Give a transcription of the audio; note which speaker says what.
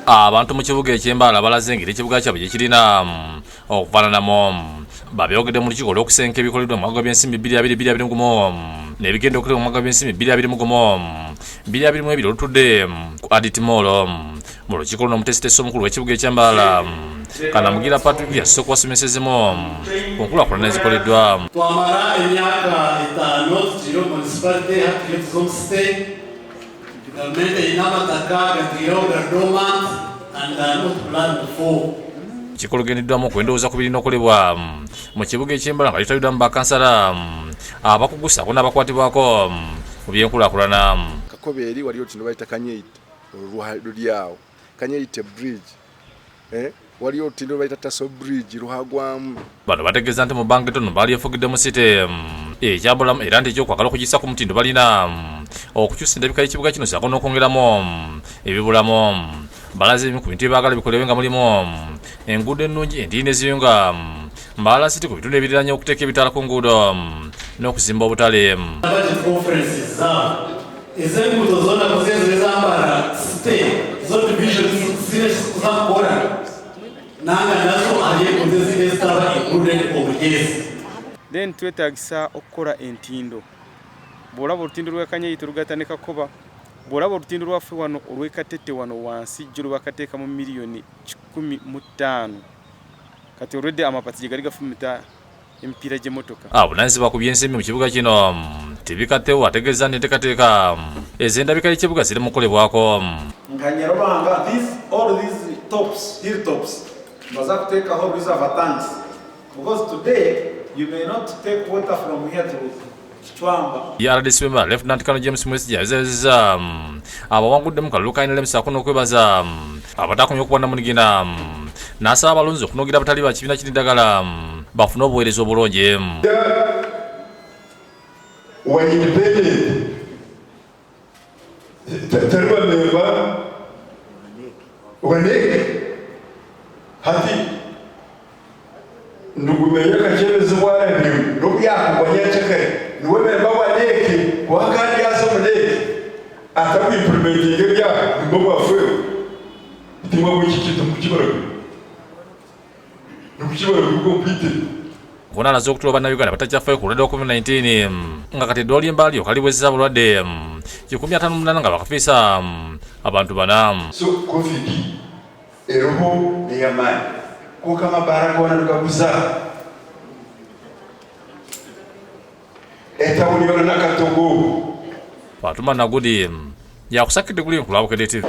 Speaker 1: Abantu mu kibuga eky'Embaala balaze engeri ekibuga kyabwe gye kirina okufaananamu. Babyogedde mu lukiiko olw'okusenka ebikoleddwa mu mwaka gw'ebyensimbi 2020 n'ebigenda okukolebwa mu mwaka gw'ebyensimbi 2021 olutudde ku Adit Mall. Mu lukiiko luno omutesitesi omukulu w'ekibuga eky'Embaala Kanamugira Patrick yasoose okuwasomesezemu ku nkulaakulana ezikoleddwa.
Speaker 2: Twamala emyaka 5 tukiriho municipality hakiri tuzomusite gavumenti erina amataka gatiriho dormant and not planned before.
Speaker 1: Lukiiko lugendeddwamu okwendowooza ku birina okolebwa mu kibuga eky'Embaala nga litabiddwamu bakansala abakugu ssaako n'abakwatibwako mu byenkulaakulana.
Speaker 3: Kakobe eri waliyo tino bayita Kanyeite olulyawo Kanyeite bridge waliyo tino bayita Taso bridge luhagwamu. Bano bategeeza nti mu bbanga ettono baali efugidde mu site ekyabulamu era nti ekyokwagala okugisa ku mutindo balina okukyusa endabika y'ekibuga kino ssaako n'okwongeramu ebibulamu. Balaze ebimu ku bintu ebyaagala bikolewe nga mulimu enguudo ennungi endiri n'eziyunga Mbaala City ku bitundu ebiriraanye okuteeka ebitaala ku nguudo n'okuzimba obutale.
Speaker 2: Ez'enguudo zonna ez'Embaala City zo division zirikuzakora nanga nazo aliyekuze zile zitaba included obugezi.
Speaker 4: Then twetagisa okukola entindo. Bw'olaba olutindo lwa Kanyeite lugatane Kakoba, bw'olaba olutindo lwaffe wano olw'Ekatete wano wansi jjo lubakateeka mu miliyoni 15. Kati olwedde amapati gye gali gafumita emipiira gy'emmotoka. Abunaanyizibwa ku byensimbi mu kibuga kino tebikattewo ategeeza nti enteekateeka ez'endabika y'ekibuga ziri mu kukolebwako.
Speaker 5: Nga Nyarwanda all these hilltops baza kuteekaho reserve tanks because today you may not take water from here to Kichwamba.
Speaker 1: RDC member Lieutenant Colonel James Mwesi yazeza abawanguddemu kalulu kainile msaako n'okwebaza abatakomye okuwanda munigina n'asaba abalonzi okunogira abatali ba kibiina ky'eddagala bafune obuweereza obulungi.
Speaker 6: Hati ndugumenya kakyebezebwa ebyo n'obyakugwanya kyekere niwe memba waneke wakandi asomuneke atakuimplementinga ebya nimbo bwaffe timwa bwekikito mukibala complete.
Speaker 1: Nkunaana z'okutuula bannayuganda batakyafaayo ku bulwadde wa COVID-19 nga kati eddola ly'Embaala lyokaliwezezza bulwadde 158 nga bakafiisa abantu 4.
Speaker 6: So COVID eroho neyamaanyi kuko amabaala gona tugaguza etawulibana nakatogo
Speaker 1: Fatuma Nagudi yakusakidde kuli Nkulaakulana TV.